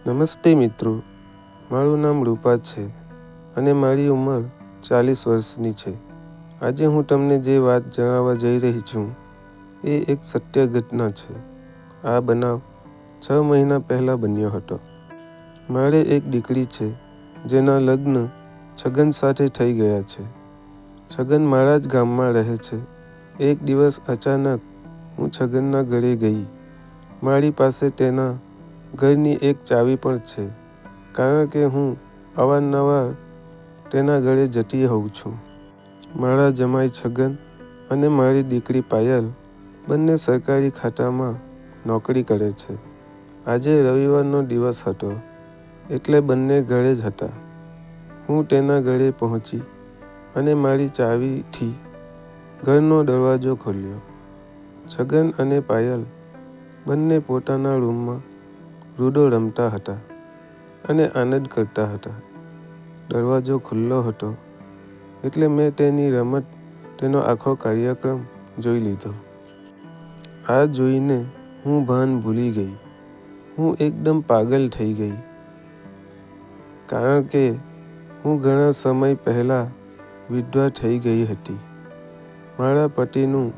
નમસ્તે મિત્રો, મારું નામ રૂપા છે અને મારી ઉંમર 40 વર્ષની છે. આજે હું તમને જે વાત જણાવવા જઈ રહી છું એ એક સત્ય ઘટના છે. આ બનાવ 6 મહિના પહેલાં બન્યો હતો. મારે એક દીકરી છે જેના લગ્ન છગન સાથે થઈ ગયા છે. છગન મારા જ ગામમાં રહે છે. એક દિવસ અચાનક હું છગનના ઘરે ગઈ. મારી પાસે તેના ઘરની એક ચાવી પણ છે કારણ કે હું અવારનવાર તેના ઘરે જતી હોઉં છું. મારા જમાઈ છગન અને મારી દીકરી પાયલ બંને સરકારી ખાતામાં નોકરી કરે છે. આજે રવિવારનો દિવસ હતો એટલે બંને ઘરે જ હતા. હું તેના ઘરે પહોંચી અને મારી ચાવીથી ઘરનો દરવાજો ખોલ્યો. છગન અને પાયલ બંને પોતાના રૂમમાં લૂડો રમતા હતા અને આનંદ કરતા હતા. દરવાજો ખુલ્લો હતો એટલે મેં તેની રમત, તેનો આખો કાર્યક્રમ જોઈ લીધો. આ જોઈને હું ભાન ભૂલી ગઈ. હું એકદમ પાગલ થઈ ગઈ કારણ કે હું ઘણા સમય પહેલાં વિધવા થઈ ગઈ હતી. મારા પતિનું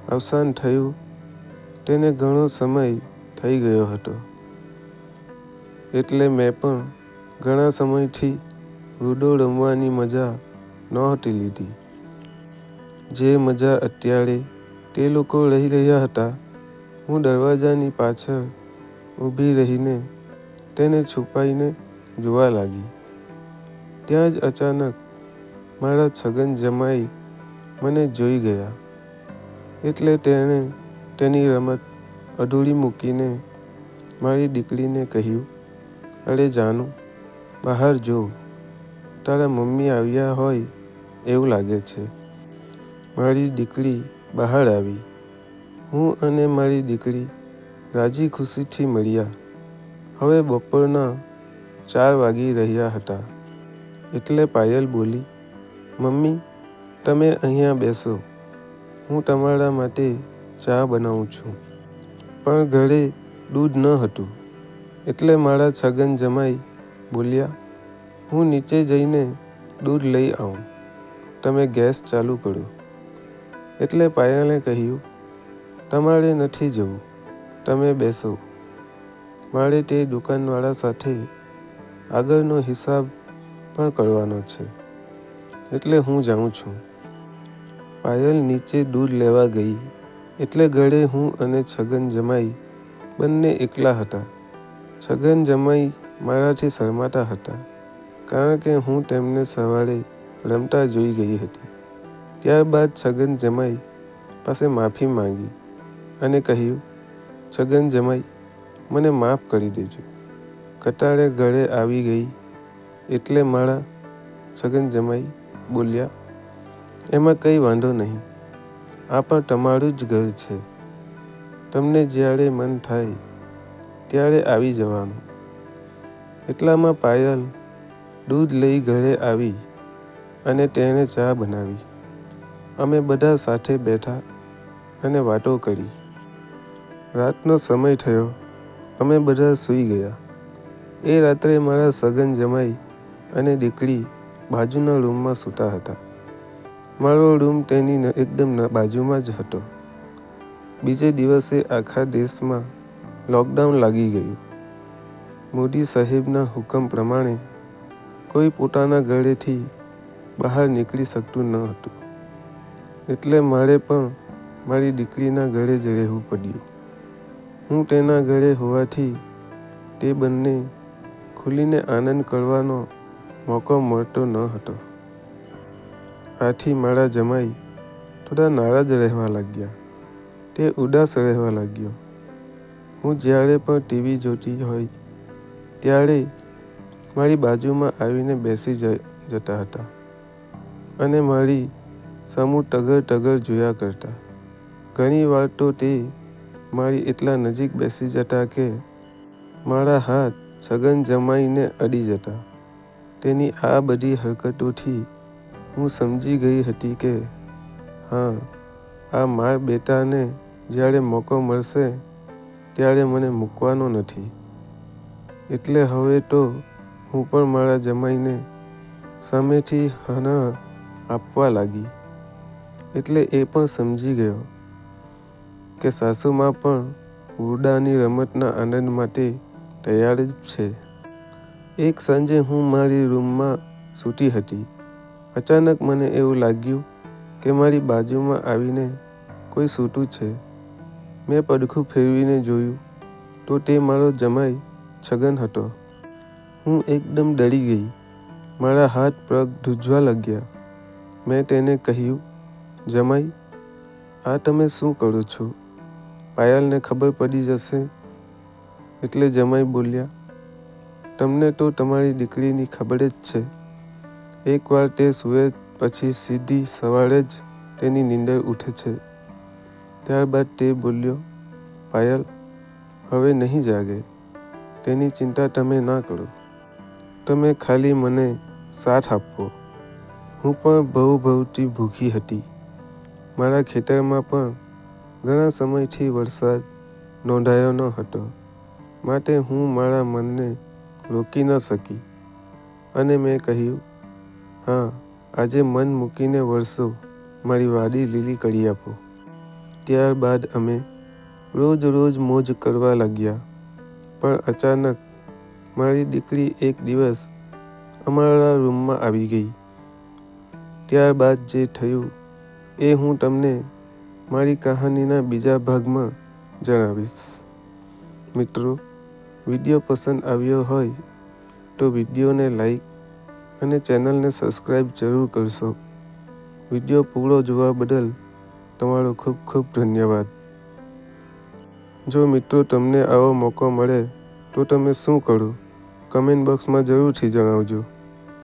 અવસાન થયું તેને ઘણો સમય થઈ ગયો હતો એટલે મેં પણ ઘણા સમયથી લૂડો રમવાની મજા નહોતી લીધી. જે મજા અત્યારે તે લોકો લઈ રહ્યા હતા. હું દરવાજાની પાછળ ઊભી રહીને તેને છુપાઈને જોવા લાગી. ત્યાં જ અચાનક મારા છગન જમાઈ મને જોઈ ગયા એટલે તેણે તેની રમત અધૂરી મૂકીને મારી દીકરીને કહ્યું, "અરે જાનુ, બહાર જો, તારા મમ્મી આવ્યા હોય એવું લાગે છે." મારી દીકરી બહાર આવી. હું અને મારી દીકરી રાજી ખુશીથી મળ્યા. હવે બપોરના 4 વાગી રહ્યા હતા એટલે પાયલ બોલી, "મમ્મી, તમે અહીંયા બેસો, હું તમારા માટે ચા બનાવું છું." પણ ઘરે દૂધ ન હતું એટલે મારા છગન જમાઈ બોલ્યા, "હું નીચે જઈને દૂધ લઈ આવું, તમે ગેસ ચાલુ કરો." એટલે પાયલે કહ્યું, "તમારે નથી જવું, તમે બેસો. મારે તે દુકાનવાળા સાથે આગળનો હિસાબ પણ કરવાનો છે એટલે હું જાઉં છું." પાયલ નીચે દૂધ લેવા ગઈ એટલે ઘરે હું અને છગન જમાઈ બંને એકલા હતા. છગન જમાઈ મારાથી શરમાતા હતા કારણ કે હું તેમને સવારે રમતા જોઈ ગઈ હતી. ત્યારબાદ છગન જમાઈ પાસે માફી માંગી અને કહ્યું, "છગન જમાઈ, મને માફ કરી દેજો." કટારે ઘરે આવી ગઈ એટલે મારા છગન જમાઈ બોલ્યા, "એમાં કંઈ વાંધો નહીં, આ પણ તમારું જ ઘર છે. તમને જ્યારે મન થાય ત્યારે આવી જવાનું." એટલામાં પાયલ દૂધ લઈ ઘરે આવી અને તેણે ચા બનાવી. અમે બધા સાથે બેઠા અને વાતો કરી. રાતનો સમય થયો. અમે બધા સૂઈ ગયા. એ રાત્રે મારા સગન જમાઈ અને દીકરી બાજુના રૂમમાં સૂતા હતા. મારો રૂમ તેની એકદમ બાજુમાં જ હતો. બીજે દિવસે આખા દેશમાં લોકડાઉન લાગી ગયું. મોદી સાહેબના હુકમ પ્રમાણે કોઈ પોતાના ઘરેથી બહાર નીકળી શકતું ન હતું એટલે મારે પણ મારી દીકરીના ઘરે જ રહેવું પડ્યું. હું તેના ઘરે હોવાથી તે બંને ખુલીને આનંદ કરવાનો મોકો મળતો ન હતો. આથી મારા જમાઈ થોડા નારાજ રહેવા લાગ્યા. તે ઉદાસ રહેવા લાગ્યો. હું જ્યારે પણ ટીવી જોતી હોય ત્યારે મારી બાજુમાં આવીને બેસી જતા હતા અને મારી સામું ટગર ટગર જોયા કરતા. ઘણી વાર તો તે મારી એટલા નજીક બેસી જતા કે મારા હાથ છગન જમાઈને અડી જતા. તેની આ બધી હરકતોથી હું સમજી ગઈ હતી કે હા, આ મારા બેટાને જ્યારે મોકો મળશે ત્યારે મને મૂકવાનો નથી. એટલે હવે તો હું પણ મારા જમાઈને સામેથી હના આપવા લાગી. એટલે એ પણ સમજી ગયો કે સાસુમાં પણ વુડાની રમતના આનંદ માટે તૈયાર જ છે. એક સાંજે હું મારી રૂમમાં સૂતી હતી. અચાનક મને એવું લાગ્યું કે મારી બાજુમાં આવીને કોઈ સૂતું છે. મેં પડખું ફેરવીને જોયું તો તે મારો જમાઈ છગન હતો. હું એકદમ ડરી ગઈ. મારા હાથ પગ ધ્રુજવા લાગ્યા. મેં તેને કહ્યું, જમાઈ, આ તમે શું કરો છો? પાયલને ખબર પડી જશે. એટલે જમાઈ બોલ્યા, તમને તો તમારી દીકરીની ખબર જ છે. એકવાર તે સૂવે પછી સીધી સવારે જ તેની નીંદર ઉઠે છે. ત્યારબાદ તે બોલ્યો, પાયલ હવે નહીં જાગે. તેની ચિંતા તમે ના કરો. તમે ખાલી મને સાથ આપો. હું પણ ભવથી ભૂખી હતી. મારા ખેતરમાં પણ ઘણા સમયથી વરસાદ નોંધાયો ન હતો. માટે હું મારા મનને રોકી ન શકી અને મેં કહ્યું, હા, આજે મન મૂકીને વરસો મારી વાડી લીલી કરી આપો. ત્યારબાદ અમે રોજ મોજ કરવા લાગ્યા. પણ અચાનક મારી દીકરી એક દિવસ અમારા રૂમમાં આવી ગઈ. ત્યારબાદ જે થયું એ હું તમને મારી કહાનીના બીજા ભાગમાં જણાવીશ. મિત્રો, વિડીયો પસંદ આવ્યો હોય તો વિડીયોને લાઈક અને ચેનલને સબસ્ક્રાઈબ જરૂર કરશો. વિડીયો પૂરો જોવા બદલ તમારો ખૂબ ખૂબ ધન્યવાદ. જો મિત્રો તમને આવો મોકો મળે તો તમે શું કરો? કમેન્ટ બોક્સમાં જરૂરથી જણાવજો.